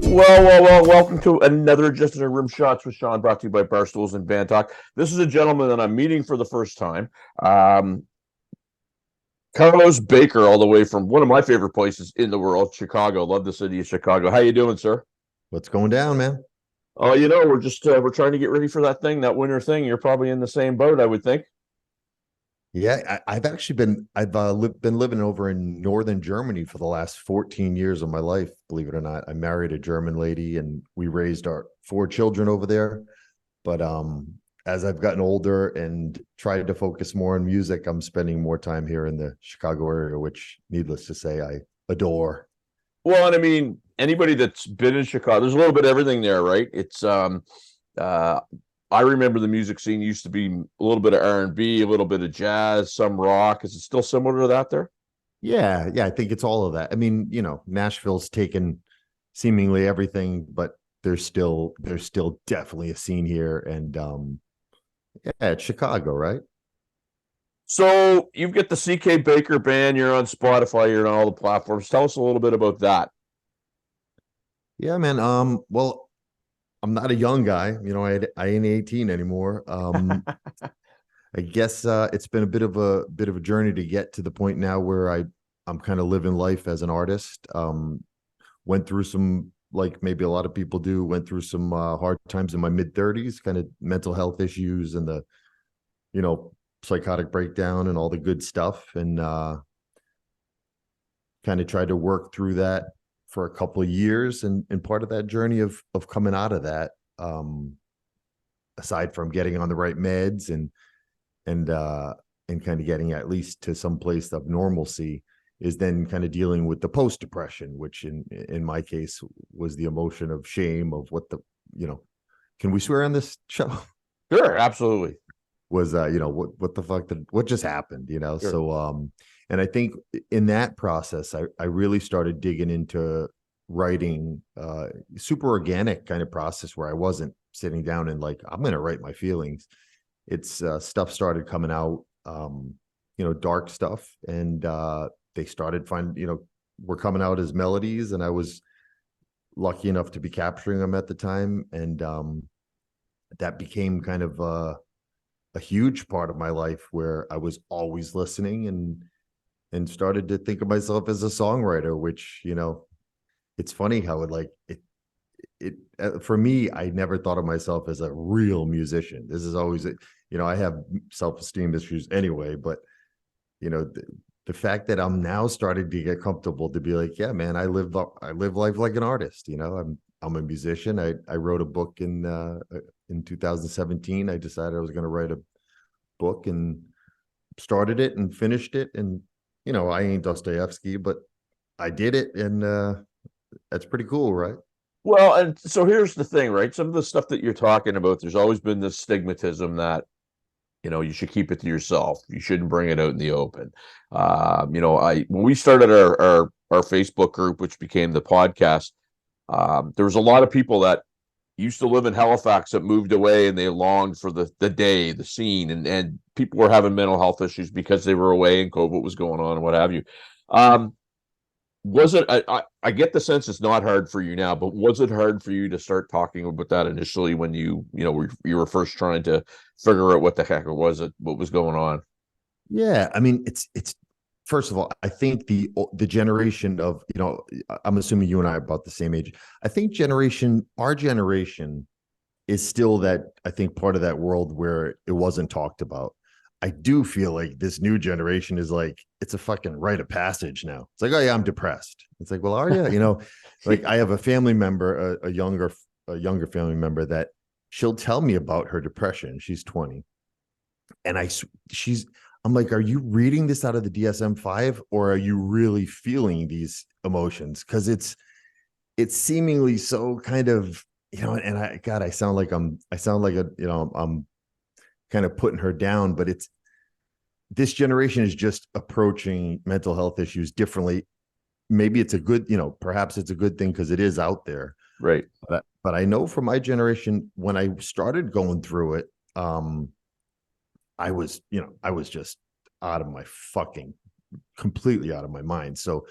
Welcome to another Just in a Rimshots with Sean, brought to you by Barstools and Bandtalk. This is a gentleman that I'm meeting for the first time. Carlos Baker, all the way from one of my favorite places in the world, Chicago. Love the city of Chicago. How you doing, sir? What's going down, man? Oh, we're trying to get ready for that winter thing. You're probably in the same boat, I would think. Yeah, I've actually been living over in northern Germany for the last 14 years of my life, believe it or not. I married a German lady and we raised our 4 children over there. But as I've gotten older and tried to focus more on music, I'm spending more time here in the Chicago area, which, needless to say, I adore. Well, and I mean, anybody that's been in Chicago, there's a little bit of everything there, right? It's I remember the music scene used to be a little bit of R&B, a little bit of jazz, some rock. Is it still similar to that there? Yeah, I think it's all of that. I mean, Nashville's taken seemingly everything, but there's still definitely a scene here. And yeah, it's Chicago, right? So you've got the CK Baker Band. You're on Spotify. You're on all the platforms. Tell us a little bit about that. Yeah, man. Well, I'm not a young guy. I ain't 18 anymore. I guess it's been a bit of a journey to get to the point now where I'm kind of living life as an artist. Went through some, like maybe a lot of people do, went through some hard times in my mid 30s, kind of mental health issues and the you know psychotic breakdown and all the good stuff, and kind of tried to work through that for a couple of years. And part of that journey of coming out of that, aside from getting on the right meds and kind of getting at least to some place of normalcy, is then kind of dealing with the post depression, which in my case was the emotion of shame of can we swear on this show? Sure, absolutely. Was what the fuck what just happened? Sure. So and I think in that process I really started digging into writing, super organic kind of process where I wasn't sitting down and like, I'm gonna write my feelings. It's stuff started coming out, dark stuff, and they started were coming out as melodies, and I was lucky enough to be capturing them at the time. And that became kind of a huge part of my life where I was always listening and started to think of myself as a songwriter, which, it's funny how for me, I never thought of myself as a real musician. This is always, I have self-esteem issues anyway, but the fact that I'm now starting to get comfortable to be like, yeah, man, I live life like an artist. I'm a musician. I wrote a book in 2017. I decided I was going to write a book and started it and finished it. And, I ain't Dostoevsky, but I did it. And that's pretty cool, right? Well, and so here's the thing, right? Some of the stuff that you're talking about, there's always been this stigmatism that, you should keep it to yourself. You shouldn't bring it out in the open. When we started our Facebook group, which became the podcast, there was a lot of people that used to live in Halifax that moved away, and they longed for the day, the scene, and people were having mental health issues because they were away and COVID was going on and what have you. Was it? I get the sense it's not hard for you now, but was it hard for you to start talking about that initially when you were first trying to figure out what the heck what was going on? Yeah, I mean, it's first of all, I think the generation of, I'm assuming you and I are about the same age. I think our generation is still that, I think, part of that world where it wasn't talked about. I do feel like this new generation is like, it's a fucking rite of passage now. It's like, oh yeah, I'm depressed. It's like, well, are you? Like I have a family member, a younger family member, that she'll tell me about her depression. She's 20. And I'm like, are you reading this out of the DSM-5 or are you really feeling these emotions? Because it's seemingly so kind of, and I sound like I'm kind of putting her down, but this generation is just approaching mental health issues differently. Maybe it's a good, perhaps it's a good thing because it is out there. Right. But I know for my generation, when I started going through it, I was just out of my completely out of my mind. So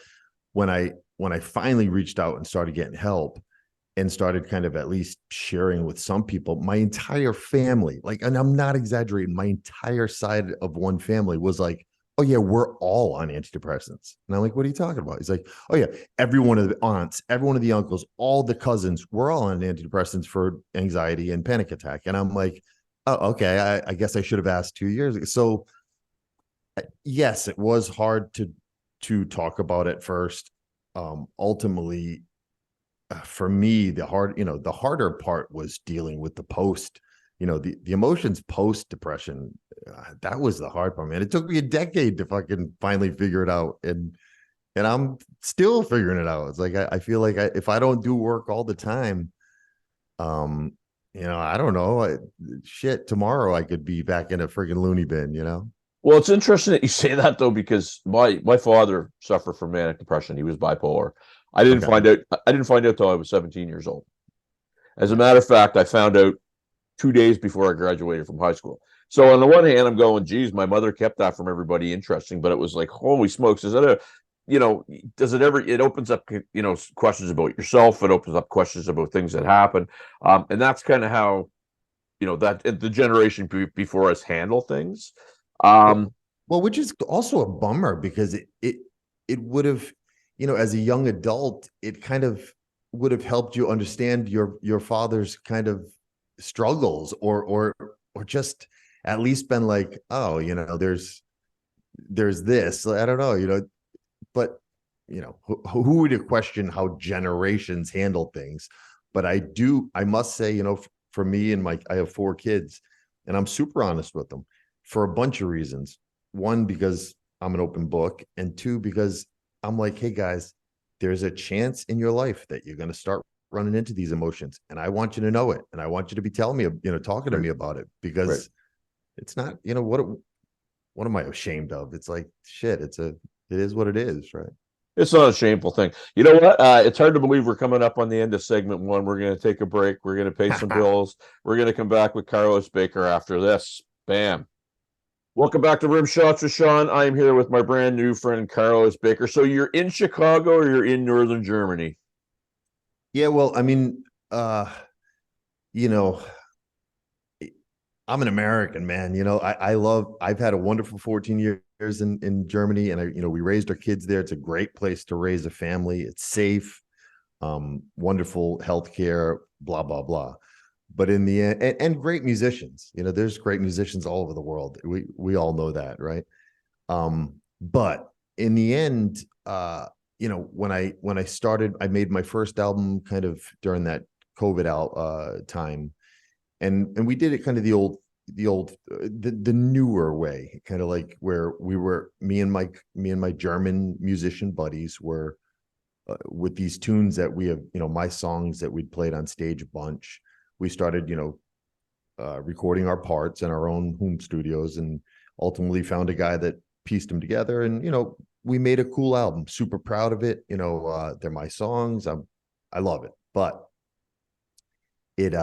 when I finally reached out and started getting help, and started kind of at least sharing with some people, my entire family, like, and I'm not exaggerating, my entire side of one family was like, oh yeah, we're all on antidepressants. And I'm like, what are you talking about? He's like, oh yeah, every one of the aunts, every one of the uncles, all the cousins, we're all on antidepressants for anxiety and panic attack. And I'm like, oh, okay, I guess I should have asked 2 years ago. So yes, it was hard to talk about at first. Ultimately, for me, the harder part was dealing with the post, the emotions post depression. That was the hard part, man. It took me a decade to fucking finally figure it out, and I'm still figuring it out. It's like I feel like if I don't do work all the time, um, I don't know. Shit, tomorrow I could be back in a friggin' loony bin. Well, it's interesting that you say that though, because my father suffered from manic depression. He was bipolar. I didn't Okay, find out. I didn't find out till I was 17 years old. As a yeah, matter of fact, I found out 2 days before I graduated from high school. So on the one hand, I'm going, geez, my mother kept that from everybody interesting, but it was like, holy smokes, is that you know, does it ever, it opens up, questions about yourself. It opens up questions about things that happen. And that's kind of how, that the generation before us handle things. well, Um, well, which is also a bummer because it would have, as a young adult, it kind of would have helped you understand your father's kind of struggles, or just at least been like, oh, there's this. I don't know, but who would have questioned how generations handle things? But I must say, for me and I have 4 kids, and I'm super honest with them for a bunch of reasons. One, because I'm an open book, and two, because I'm like, hey guys, there's a chance in your life that you're going to start running into these emotions, and I want you to know it, and I want you to be telling me, talking to right, me about it, right. because it's not, what am I ashamed of? It's like shit. It is what it is, right? It's not a shameful thing. You know what? It's hard to believe we're coming up on the end of segment one. We're going to take a break. We're going to pay some bills. We're going to come back with Carlos Baker after this. Bam. Welcome back to Rimshots with Sean. I am here with my brand new friend Carlos Baker. So you're in Chicago or you're in northern Germany? Yeah, well, I mean, you know, I'm an American, man. I've had a wonderful 14 years in Germany, and we raised our kids there. It's a great place to raise a family. It's safe, wonderful healthcare, blah, blah, blah. But in the end, and great musicians, there's great musicians all over the world. We all know that, right? But in the end, when I started, I made my first album kind of during that COVID out time, and we did it kind of the newer way, kind of like where me and my German musician buddies were with these tunes that we have, my songs that we'd played on stage a bunch. We started, recording our parts in our own home studios, and ultimately found a guy that pieced them together, and we made a cool album. Super proud of it. They're my songs. I love it, but it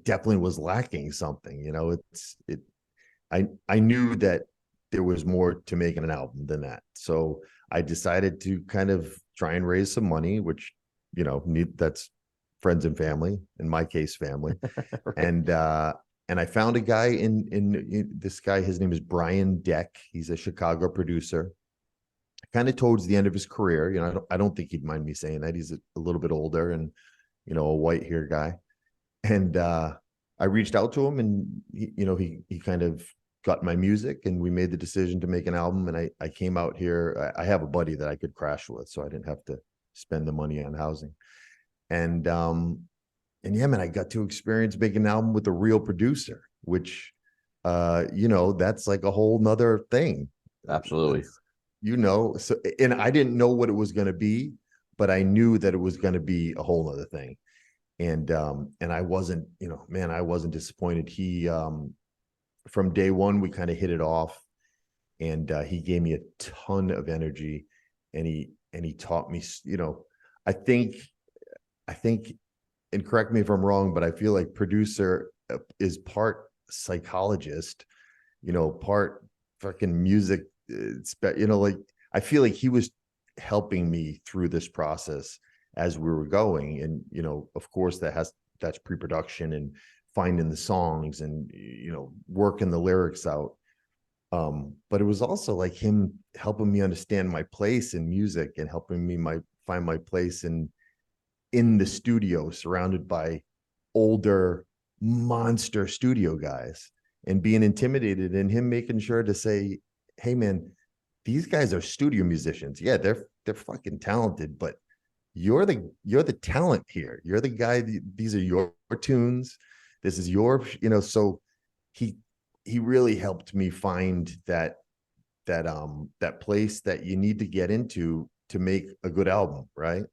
definitely was lacking something. I knew that there was more to making an album than that, so I decided to kind of try and raise some money, which that's friends and family, in my case family. Right. And I found a guy in this guy. His name is Brian Deck. He's a Chicago producer, kind of towards the end of his career. I don't think he'd mind me saying that. He's a little bit older, and a white hair guy. And I reached out to him, and he kind of got my music, and we made the decision to make an album. And I came out here. I have a buddy that I could crash with, so I didn't have to spend the money on housing. And yeah, man, I got to experience making an album with a real producer, which that's like a whole nother thing. Absolutely. So, and I didn't know what it was going to be, but I knew that it was going to be a whole nother thing. And I wasn't, man, I wasn't disappointed. He from day one, we kind of hit it off, and he gave me a ton of energy, and he taught me, I think I think, and correct me if I'm wrong, but I feel like producer is part psychologist, part fucking music. Like, I feel like he was helping me through this process as we were going. And, of course that's pre-production and finding the songs and, working the lyrics out. But it was also like him helping me understand my place in music and helping me find my place in the studio, surrounded by older monster studio guys, and being intimidated, and him making sure to say, hey man, these guys are studio musicians. Yeah, they're fucking talented, but you're the talent here. You're the guy. These are your tunes. This is your, so he really helped me find that place that you need to get into to make a good album, right?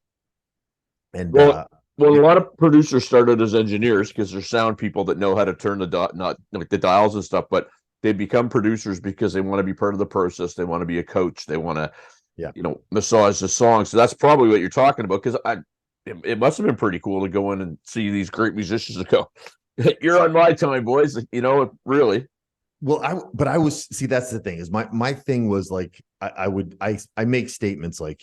And Well, well, a lot of producers started as engineers because they're sound people that know how to turn the not like the dials and stuff, but they become producers because they want to be part of the process. They want to be a coach. They want to, yeah, massage the song. So that's probably what you're talking about. Because it must have been pretty cool to go in and see these great musicians and go, "You're on my time, boys." Really. well, but I was, see, that's the thing, is my thing was like, I make statements like,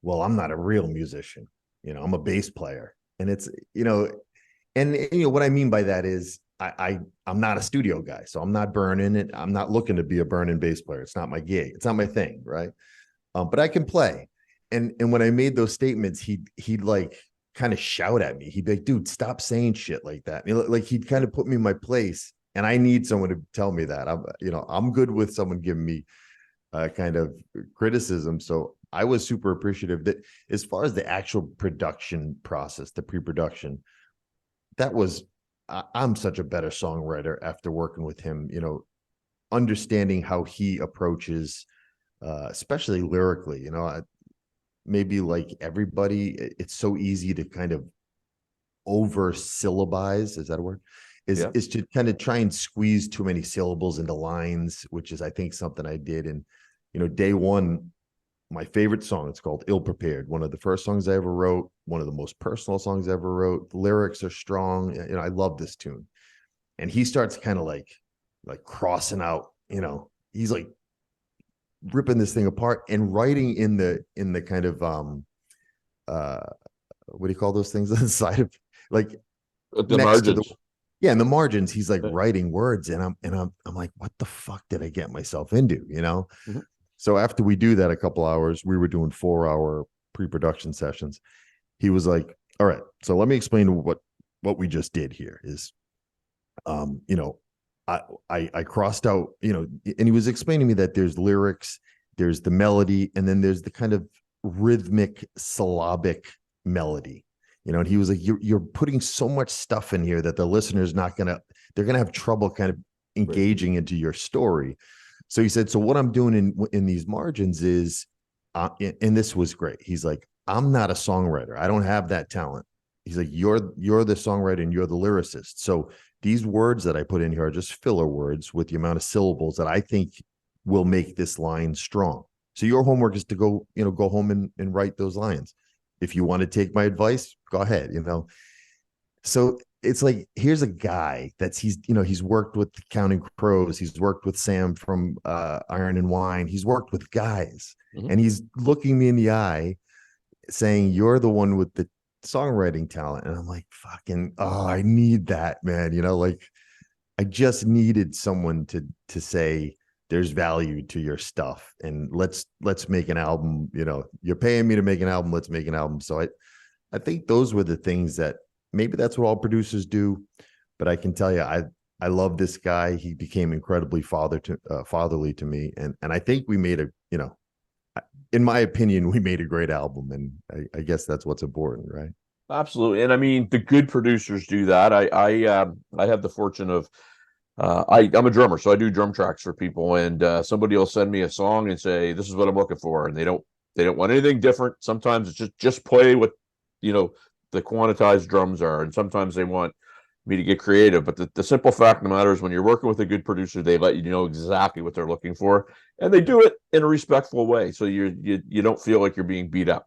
well, I'm not a real musician, I'm a bass player. And it's, and what I mean by that is I'm not a studio guy, so I'm not burning it. I'm not looking to be a burning bass player. It's not my gig. It's not my thing, right? But I can play. And when I made those statements, he'd like kind of shout at me. He'd be like, dude, stop saying shit like that. Like he'd kind of put me in my place. And I need someone to tell me that. I'm good with someone giving me kind of criticism. So I was super appreciative that, as far as the actual production process, the pre-production, I'm such a better songwriter after working with him, understanding how he approaches, especially lyrically, maybe like everybody, it's so easy to kind of over syllabize. Is that a word? Is to kind of try and squeeze too many syllables into lines, which is, I think, something I did. And, day one, my favorite song, it's called Ill Prepared. One of the first songs I ever wrote, one of the most personal songs I ever wrote. The lyrics are strong. I love this tune. And he starts kind of like crossing out, he's like ripping this thing apart and writing in the kind of, what do you call those things on the side of, like, The next to margins. yeah, in the margins, he's like writing words, and I'm like, what the fuck did I get myself into? Mhm. So after we do that a couple hours, we were doing 4-hour pre-production sessions. He was like, all right, so let me explain what we just did here is, I crossed out, and he was explaining to me that there's lyrics, there's the melody, and then there's the kind of rhythmic syllabic melody. And he was like, you're putting so much stuff in here that the listener's they're gonna have trouble kind of engaging into your story. So he said, so what I'm doing in these margins is, and this was great. He's like, I'm not a songwriter. I don't have that talent. He's like, you're the songwriter and you're the lyricist. So these words that I put in here are just filler words with the amount of syllables that I think will make this line strong. So your homework is to go home and write those lines. If you want to take my advice, go ahead, So it's like, here's a guy he's worked with Counting Crows. He's worked with Sam from Iron and Wine. He's worked with guys, and he's looking me in the eye saying, you're the one with the songwriting talent. And I'm like, fucking, oh, I need that, man. Like, I just needed someone to say, there's value to your stuff, and let's make an album. You're paying me to make an album. Let's make an album. So I think those were the things that, maybe that's what all producers do, but I can tell you, I love this guy. He became incredibly fatherly to me. And I think we made in my opinion, we made a great album. And I guess that's what's important, right? Absolutely. And I mean, the good producers do that. I have the fortune of, I'm a drummer, so I do drum tracks for people, and somebody will send me a song and say, this is what I'm looking for. And they don't want anything different. Sometimes it's just play what, the quantized drums are. And sometimes they want me to get creative. But the simple fact of the matter is, when you're working with a good producer, they let you know exactly what they're looking for, and they do it in a respectful way. So you don't feel like you're being beat up.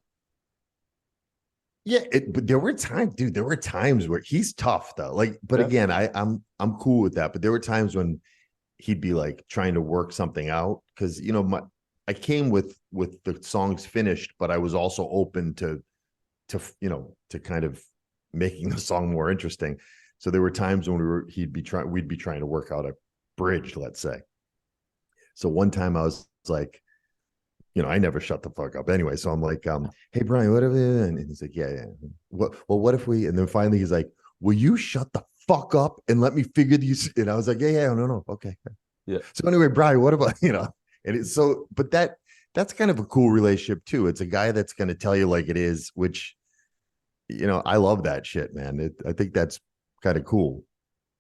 Yeah, but there were times, dude. There were times where he's tough though. Like, but again, I'm cool with that. But there were times when he'd be like trying to work something out, because I came with the songs finished, but I was also open to to, to kind of making the song more interesting. So there were times when we'd be trying to work out a bridge, let's say. So one time I was like, I never shut the fuck up anyway. So I'm like, hey Brian, whatever. And he's like, yeah. What if we, and then finally he's like, will you shut the fuck up and let me figure these? And I was like, yeah, no. Okay. Yeah. So anyway, Brian, what about, and it's so, but that's kind of a cool relationship too. It's a guy that's going to tell you like it is, which, I love that shit, man. I think that's kind of cool.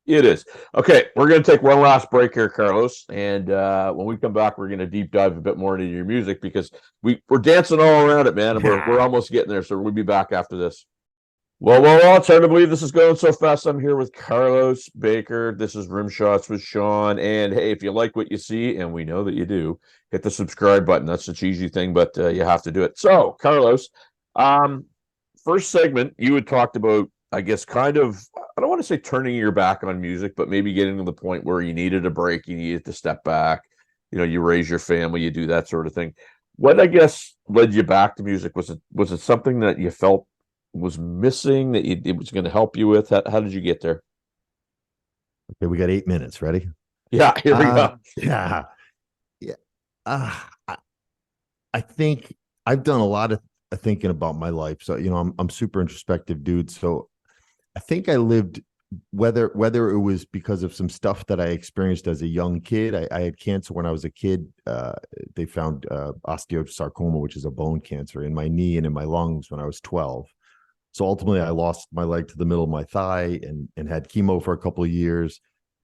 It is. Okay, we're going to take one last break here, Carlos. And when we come back, we're going to deep dive a bit more into your music because we're dancing all around it, man. And we're almost getting there. So we'll be back after this. Well, it's hard to believe this is going so fast. I'm here with Carlos Baker. This is Rimshots with Sean. And hey, if you like what you see, and we know that you do, hit the subscribe button. That's such an easy thing, but you have to do it. So, Carlos, first segment, you had talked about, I guess, kind of, I don't want to say turning your back on music, but maybe getting to the point where you needed a break, you needed to step back, you raise your family, you do that sort of thing. What, I guess, led you back to music? Was it something that you felt was missing that it was going to help you with? How did you get there? Okay, we got 8 minutes. Ready? Yeah, here we go. Yeah. I think I've done a lot of thinking about my life. So, I'm super introspective dude. So I think I lived, whether it was because of some stuff that I experienced as a young kid. I had cancer when I was a kid. They found osteosarcoma, which is a bone cancer, in my knee and in my lungs when I was 12. So ultimately, I lost my leg to the middle of my thigh and had chemo for a couple of years.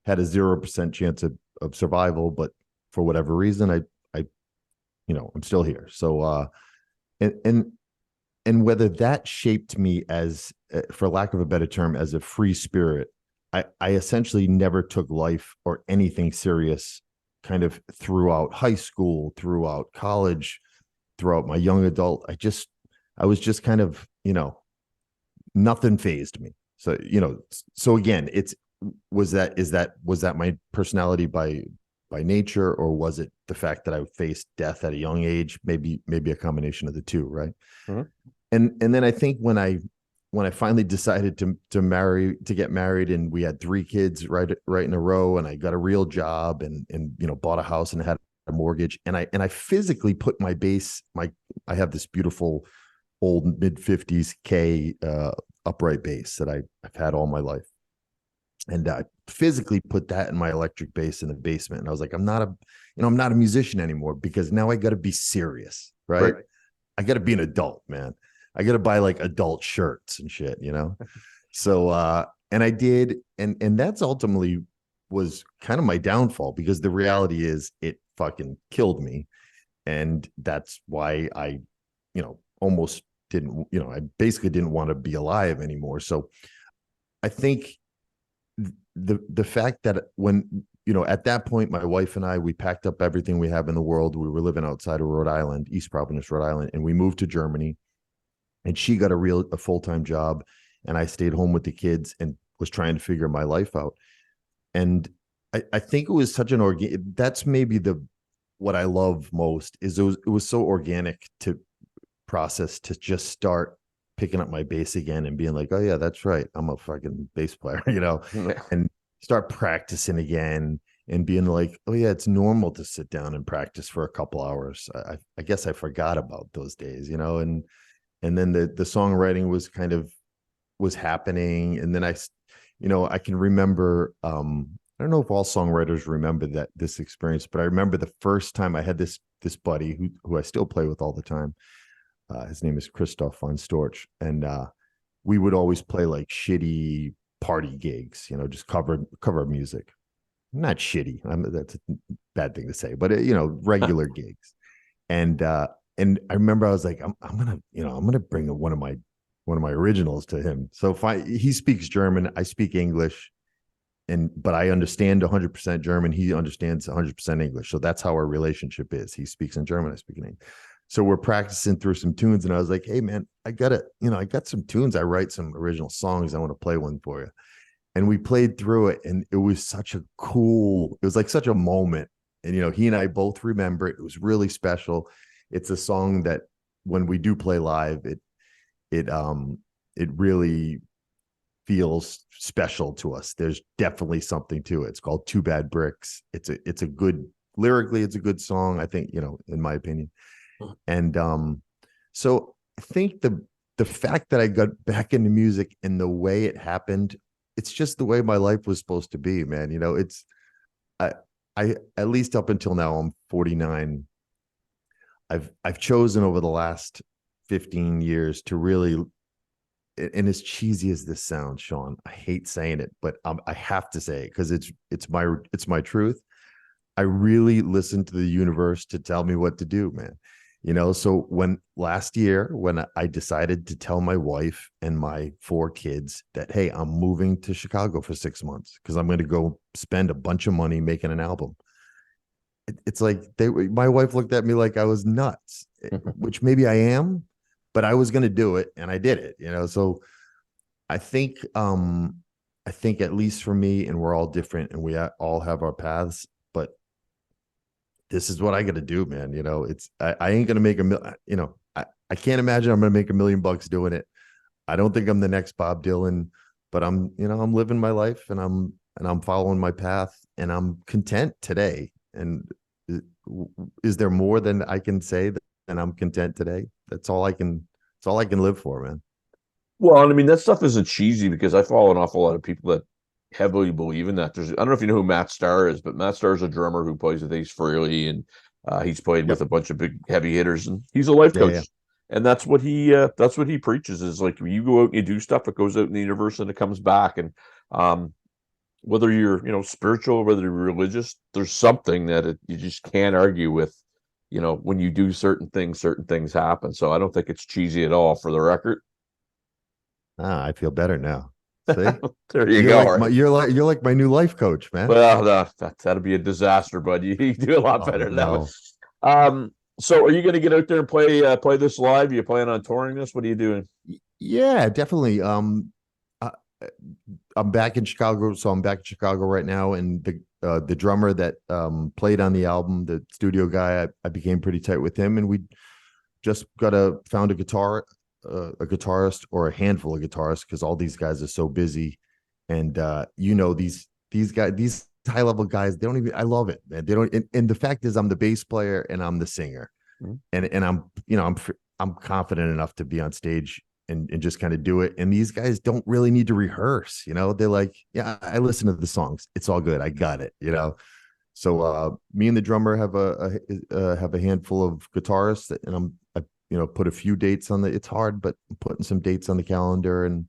Had a 0% chance of survival, but for whatever reason, I I'm still here. So and whether that shaped me as, for lack of a better term, as a free spirit, I essentially never took life or anything serious kind of throughout high school, throughout college, throughout my young adult. I was just kind of, nothing fazed me. So, so again, was that my personality by nature, or was it the fact that I faced death at a young age? Maybe a combination of the two, right? Mhm. And then I think when I finally decided to get married, and we had 3 kids right in a row, and I got a real job and bought a house and had a mortgage, and I physically put my bass, I have this beautiful old mid-50s K upright bass that I've had all my life, and I physically put that in my electric bass in the basement. And I was like, I'm not a musician anymore, because now I got to be serious, right? I got to be an adult, man. I got to buy like adult shirts and shit, So, and I did. And that's ultimately was kind of my downfall, because the reality is it fucking killed me. And that's why I, almost didn't, I basically didn't want to be alive anymore. So I think the fact that when, at that point, my wife and I, we packed up everything we have in the world. We were living outside of Rhode Island, East Providence, Rhode Island, and we moved to Germany. And she got a full-time job, and I stayed home with the kids and was trying to figure my life out. And I think it was such an that's maybe what I love most, is it was so organic to process, to just start picking up my bass again and being like, oh yeah, that's right, I'm a fucking bass player, and start practicing again and being like, oh yeah, it's normal to sit down and practice for a couple hours. I guess I forgot about those days, and then the songwriting was happening. And then I can remember, I don't know if all songwriters remember this experience, but I remember the first time I had this buddy who I still play with all the time. His name is Christoph von Storch. And we would always play like shitty party gigs, just cover music. Not shitty. That's a bad thing to say, but regular gigs. And I remember I was like, I'm gonna bring one of my originals to him. So he speaks German, I speak English, but I understand 100% German. He understands 100% English. So that's how our relationship is. He speaks in German, I speak in English. So we're practicing through some tunes, and I was like, hey man, I got some tunes. I write some original songs. I want to play one for you. And we played through it, and it was it was like such a moment. And he and I both remember it. It was really special. It's a song that when we do play live, it really feels special to us. There's definitely something to it. It's called Two Bad Bricks. It's a good lyrically, it's a good song, I think, in my opinion. And so I think the fact that I got back into music and the way it happened, it's just the way my life was supposed to be, man. It's I at least up until now, I'm 49. I've chosen over the last 15 years to really, and as cheesy as this sounds, Sean, I hate saying it, but I have to say it because it's my truth. I really listen to the universe to tell me what to do, man. So when last year, when I decided to tell my wife and my 4 kids that, hey, I'm moving to Chicago for 6 months because I'm going to go spend a bunch of money making an album. It's like my wife looked at me like I was nuts, which maybe I am, but I was going to do it and I did it, So I think at least for me, and we're all different and we all have our paths, but this is what I got to do, man. I ain't going to make I can't imagine I'm going to make $1 million doing it. I don't think I'm the next Bob Dylan, but I'm living my life and I'm following my path and I'm content today. And is there more than I can say and I'm content today? That's all I can live for, man. Well, I mean, that stuff isn't cheesy because I follow an awful lot of people that heavily believe in that. I don't know if you know who Matt Starr is, but Matt Starr is a drummer who plays with Ace Frehley, and he's played with a bunch of big heavy hitters, and he's a life coach. Yeah. And that's what he preaches is like, you go out and you do stuff, it goes out in the universe and it comes back. And whether you're spiritual, whether you're religious, there's something that you just can't argue with. When you do certain things happen. So I don't think it's cheesy at all, for the record. I feel better now. See? There you go. You're like my new life coach, man. Well, that'd be a disaster, bud. You do a lot better than that. So are you going to get out there and play this live? Are you planning on touring this? What are you doing? Yeah, definitely. I'm back in Chicago, so I'm back in Chicago right now, and the drummer that played on the album, the studio guy, I became pretty tight with him, and we just found a guitarist or a handful of guitarists because all these guys are so busy, and these guys, these high level guys, they don't even. I love it, man. They don't, and the fact is, I'm the bass player and I'm the singer, and I'm confident enough to be on stage and just kind of do it. And these guys don't really need to rehearse, they're like, yeah, I listen to the songs. It's all good. I got it, So me and the drummer have a handful of guitarists, and I put a few dates on it's hard, but I'm putting some dates on the calendar and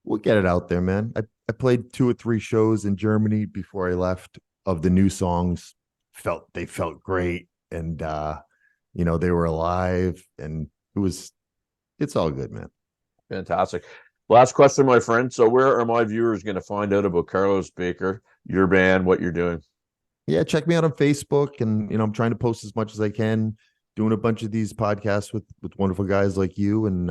we'll get it out there, man. I played 2 or 3 shows in Germany before I left of the new songs. They felt great. And, they were alive, and it's all good, man. Fantastic. Last question, my friend. So where are my viewers going to find out about Carlos Baker, your band, what you're doing? Yeah, check me out on Facebook, and I'm trying to post as much as I can, doing a bunch of these podcasts with wonderful guys like you, and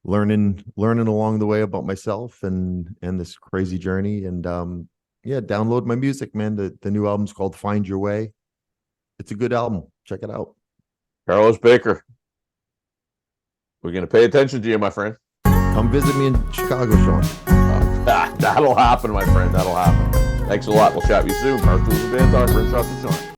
learning along the way about myself and this crazy journey. And download my music, man. The new album's called Find Your Way. It's a good album. Check it out. Carlos Baker. We're going to pay attention to you, my friend. Come visit me in Chicago, Sean. That'll happen, my friend. That'll happen. Thanks a lot. We'll chat with you soon. Barstools and Bandtalk, Rimshots and Sean.